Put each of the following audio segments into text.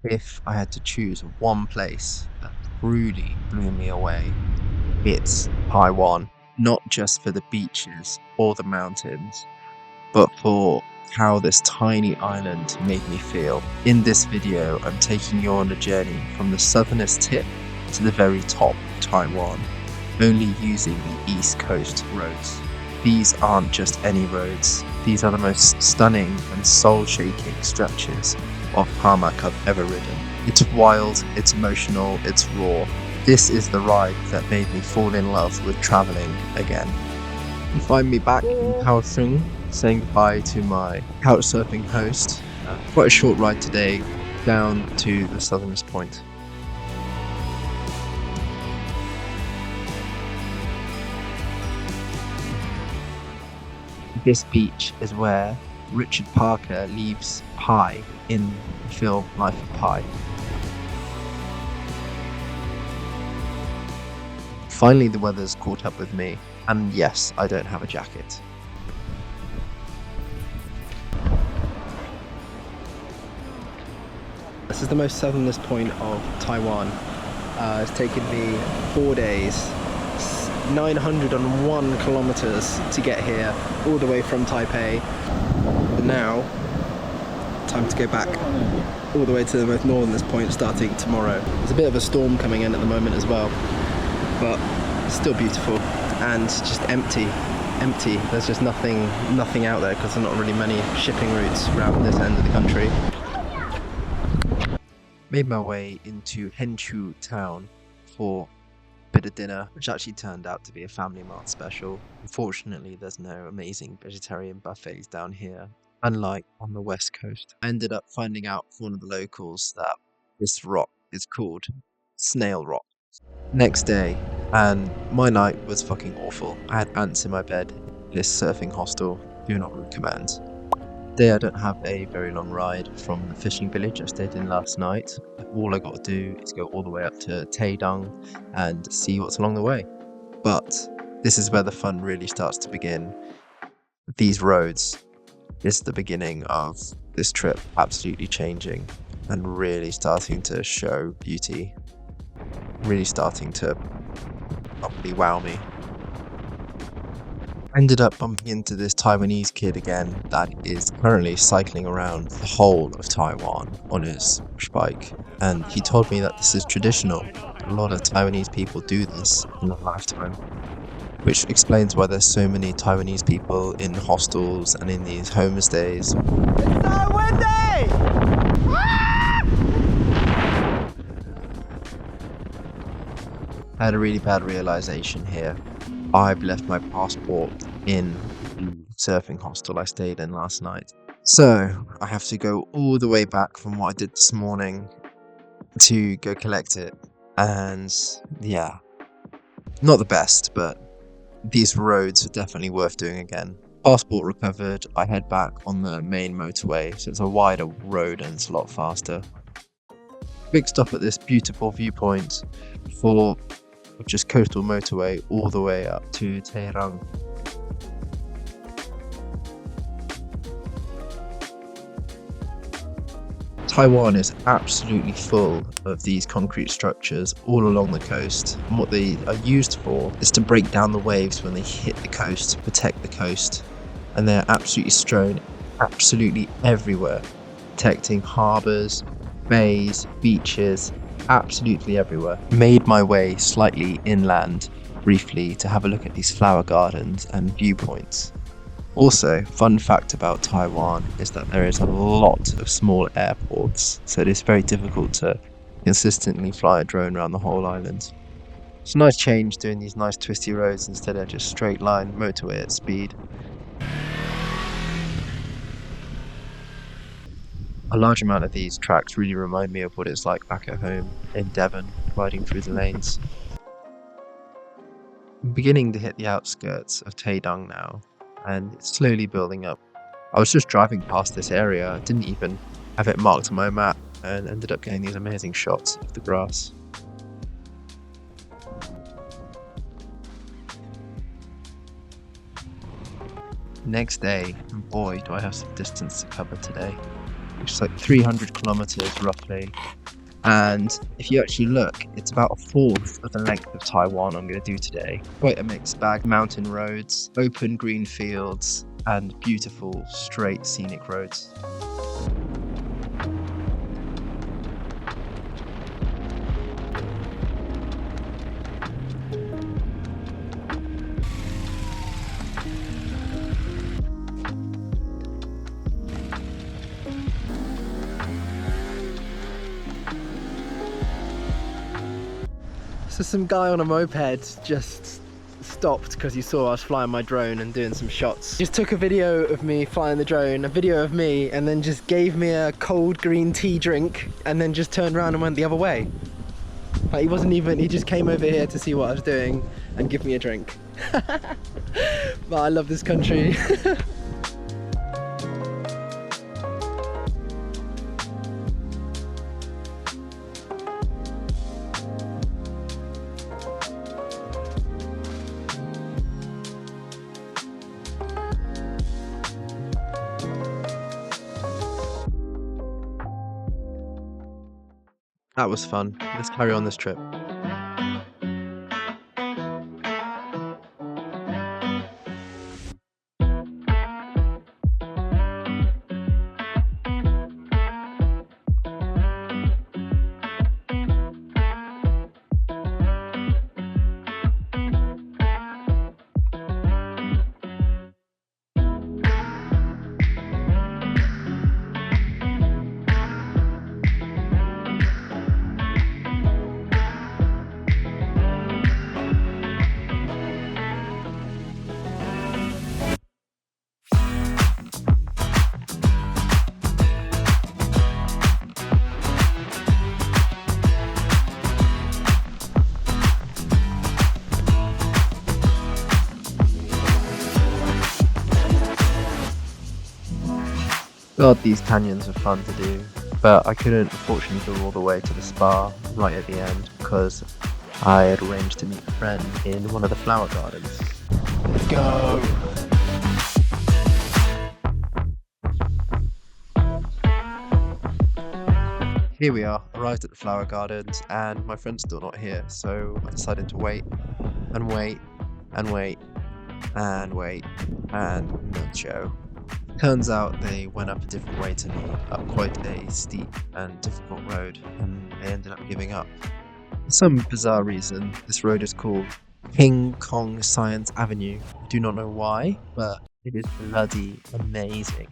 If I had to choose one place that truly blew me away, it's Taiwan. Not just for the beaches or the mountains, but for how this tiny island made me feel. In this video, I'm taking you on a journey from the southernest tip to the very top of Taiwan, only using the east coast roads. These aren't just any roads, these are the most stunning and soul-shaking stretches of tarmac I've ever ridden. It's wild, it's emotional, it's raw. This is the ride that made me fall in love with travelling again. You find me back in Kaohsiung, saying goodbye to my couchsurfing host. Quite a short ride today down to the southernest point. This beach is where Richard Parker leaves Pi in the film Life of Pi. Finally, the weather's caught up with me, and yes, I don't have a jacket. This is the most southernest point of Taiwan. It's taken me 4 days, 901 kilometers to get here, all the way from Taipei. But now, time to go back all the way to the most northernest point starting tomorrow. There's a bit of a storm coming in at the moment as well, but it's still beautiful and just empty. There's just nothing out there because there's not really many shipping routes around this end of the country. Made my way into Henzhou town for a bit of dinner, which actually turned out to be a Family Mart special. Unfortunately, there's no amazing vegetarian buffets down here, unlike on the west coast. I ended up finding out from one of the locals that this rock is called Snail Rock. Next day, and my night was fucking awful. I had ants in my bed. This surfing hostel, do not recommend. Today I don't have a very long ride from the fishing village I stayed in last night. All I got to do is go all the way up to Taedong and see what's along the way. But this is where the fun really starts to begin. These roads is the beginning of this trip absolutely changing and really starting to show beauty. Really starting to probably wow me. Ended up bumping into this Taiwanese kid again that is currently cycling around the whole of Taiwan on his push bike, and he told me that this is traditional. A lot of Taiwanese people do this in a lifetime, which explains why there's so many Taiwanese people in hostels and in these homestays. It's so windy! I had a really bad realization here. I've left my passport in the surfing hostel I stayed in last night. So I have to go all the way back from what I did this morning to go collect it. And yeah, not the best, but these roads are definitely worth doing again. Passport recovered, I head back on the main motorway, so it's a wider road and it's a lot faster. Big stop at this beautiful viewpoint for just coastal motorway all the way up to Taedong. Taiwan is absolutely full of these concrete structures all along the coast, and what they are used for is to break down the waves when they hit the coast, to protect the coast, and they're absolutely strewn absolutely everywhere, protecting harbours, bays, beaches, absolutely everywhere. Made my way slightly inland briefly to have a look at these flower gardens and viewpoints. Also, fun fact about Taiwan is that there is a lot of small airports, so it is very difficult to consistently fly a drone around the whole island. It's a nice change doing these nice twisty roads instead of just straight line motorway at speed. A large amount of these tracks really remind me of what it's like back at home in Devon, riding through the lanes. I'm beginning to hit the outskirts of Taedong now, and it's slowly building up. I was just driving past this area, didn't even have it marked on my map, and ended up getting these amazing shots of the grass. Next day, and boy do I have some distance to cover today. which is like 300 kilometers roughly. And if you actually look, it's about a fourth of the length of Taiwan I'm going to do today. Quite a mixed bag: mountain roads, open green fields, and beautiful straight scenic roads. So some guy on a moped just stopped because he saw I was flying my drone and doing some shots. Just took a video of me flying the drone, a video of me, and then just gave me a cold green tea drink and then just turned around and went the other way. Like he just came over here to see what I was doing and give me a drink. But I love this country. That was fun. Let's carry on this trip. God, these canyons are fun to do, but I couldn't unfortunately go all the way to the spa right at the end because I had arranged to meet a friend in one of the flower gardens. Let's go! Here we are, arrived at the flower gardens, and my friend's still not here, so I decided to wait and wait and wait and wait and not show. Turns out they went up a different way to me, up quite a steep and difficult road, and they ended up giving up. For some bizarre reason, this road is called King Kong Science Avenue. I do not know why, but it is bloody amazing.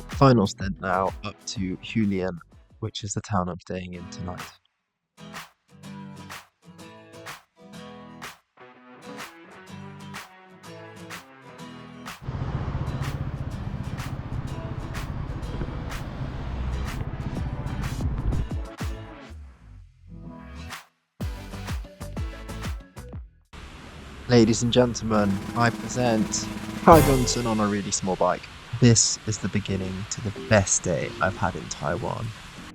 Final stint now up to Hualien, which is the town I'm staying in tonight. Ladies and gentlemen, I present Kai Johnson on a really small bike. This is the beginning to the best day I've had in Taiwan.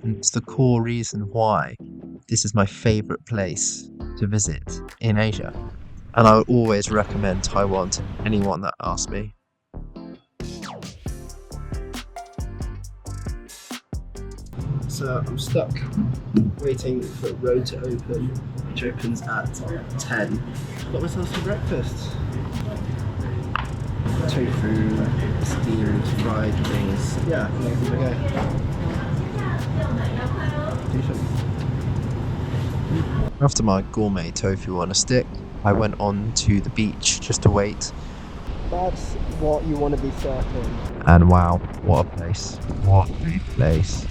And it's the core reason why this is my favourite place to visit in Asia. And I would always recommend Taiwan to anyone that asks me. So I'm stuck waiting for the road to open, which opens at 10. Got myself some breakfast. Tofu, steamed, fried things. Yeah, I'm gonna give it a go. After my gourmet tofu on a stick, I went on to the beach just to wait. That's what you want to be surfing. And wow, what a place. What a place.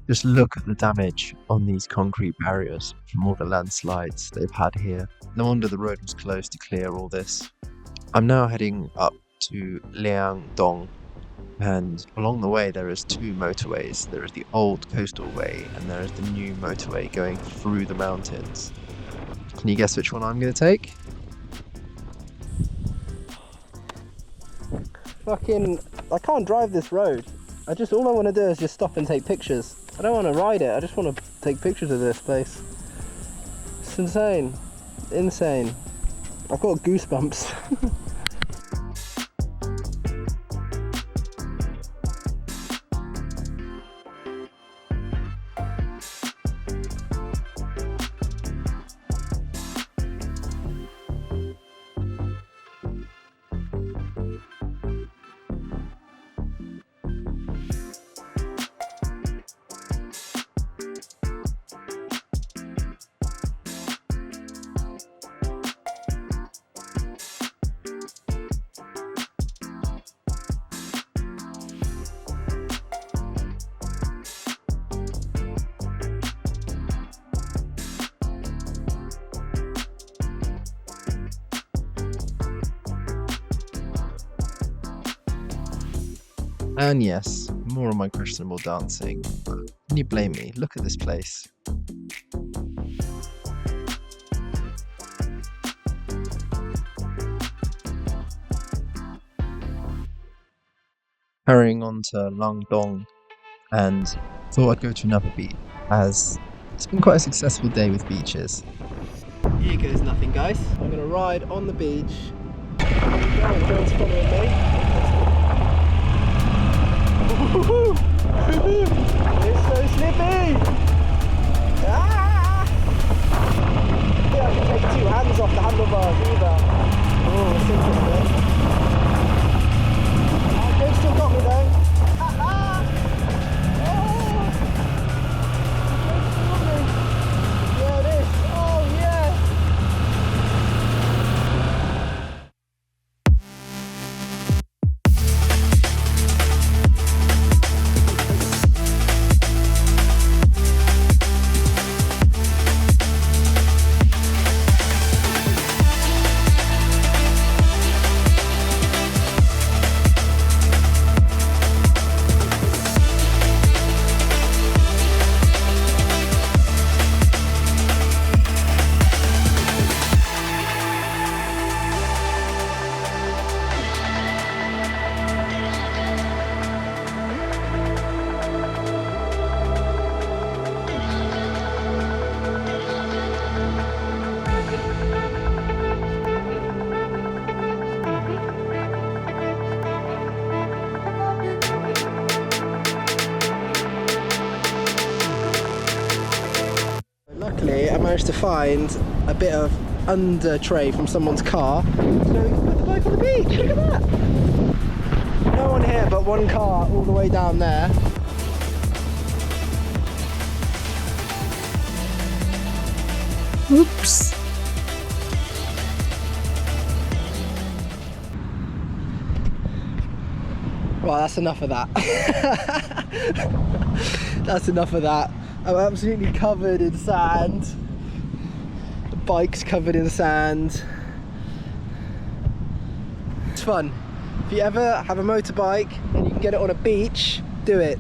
Just look at the damage on these concrete barriers from all the landslides they've had here. No wonder the road was closed to clear all this. I'm now heading up to Liangdong, And along the way, there is two motorways. There is the old coastal way, and there is the new motorway going through the mountains. Can you guess which one I'm going to take? Fucking, I can't drive this road. All I want to do is just stop and take pictures. I don't want to ride it, I just want to take pictures of this place. It's insane. Insane. I've got goosebumps. And yes, more on my questionable dancing. But can you blame me? Look at this place. Carrying on to Langdong, and thought I'd go to another beach, as it's been quite a successful day with beaches. Here goes nothing, guys. I'm gonna ride on the beach. John's following me. It's so slippy! Ah! I think I can take two hands off the handlebars either. Oh, it's interesting. Oh, Jake still got me though. Ah, ah! Oh! Jake's still got me. Yeah, it is. Oh, yeah! Luckily, I managed to find a bit of under tray from someone's car, so we can put the bike on the beach. Look at that! No one here but one car all the way down there. Oops! Well, that's enough of that. That's enough of that. I'm absolutely covered in sand. The bike's covered in sand. It's fun. If you ever have a motorbike and you can get it on a beach, do it.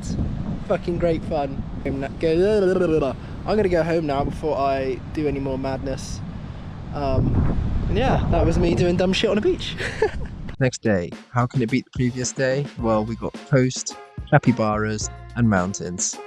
Fucking great fun. I'm gonna go home now before I do any more madness. And yeah, that was me doing dumb shit on a beach. Next day, how can it beat the previous day? Well, we got coast, capybaras, and mountains.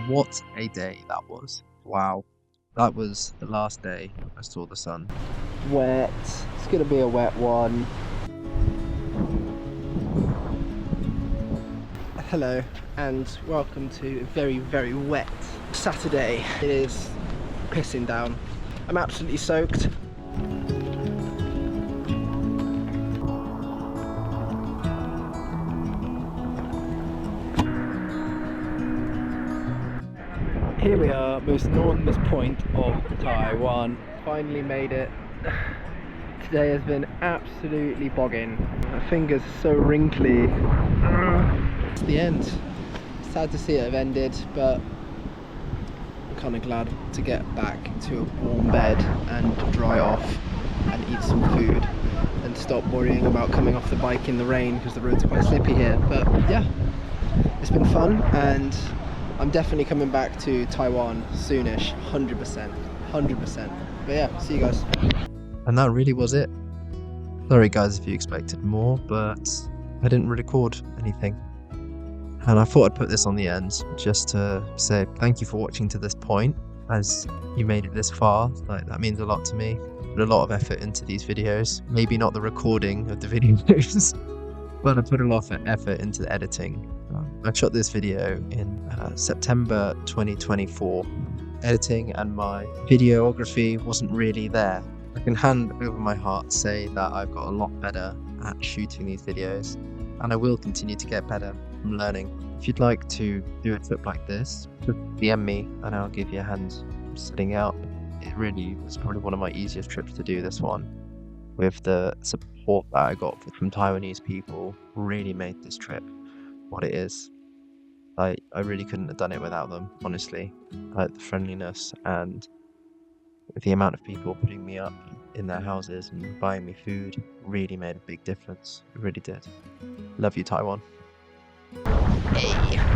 What a day that was. Wow. That was the last day I saw the sun. Wet. It's gonna be a wet one. Hello and welcome to a very, very wet Saturday. It is pissing down. I'm absolutely soaked. Here we are, most northernmost point of Taiwan. Finally made it. Today has been absolutely bogging. My fingers are so wrinkly. It's the end. Sad to see it have ended, but I'm kind of glad to get back to a warm bed and dry off and eat some food and stop worrying about coming off the bike in the rain because the roads are quite slippy here. But yeah, it's been fun and I'm definitely coming back to Taiwan soonish, 100%. But yeah, see you guys. And that really was it. Sorry guys if you expected more, but I didn't record anything. And I thought I'd put this on the end just to say thank you for watching to this point. As you made it this far, like that means a lot to me. Put a lot of effort into these videos. Maybe not the recording of the videos, but I put a lot of effort into the editing. I shot this video in September 2024. Editing and my videography wasn't really there. I can hand over my heart say that I've got a lot better at shooting these videos, and I will continue to get better from learning. If you'd like to do a trip like this, just DM me and I'll give you a hand setting out. It really was probably one of my easiest trips to do, this one. With the support that I got from Taiwanese people, really made this trip what it is. I really couldn't have done it without them, honestly. Like the friendliness and the amount of people putting me up in their houses and buying me food really made a big difference. It really did. Love you, Taiwan. Hey.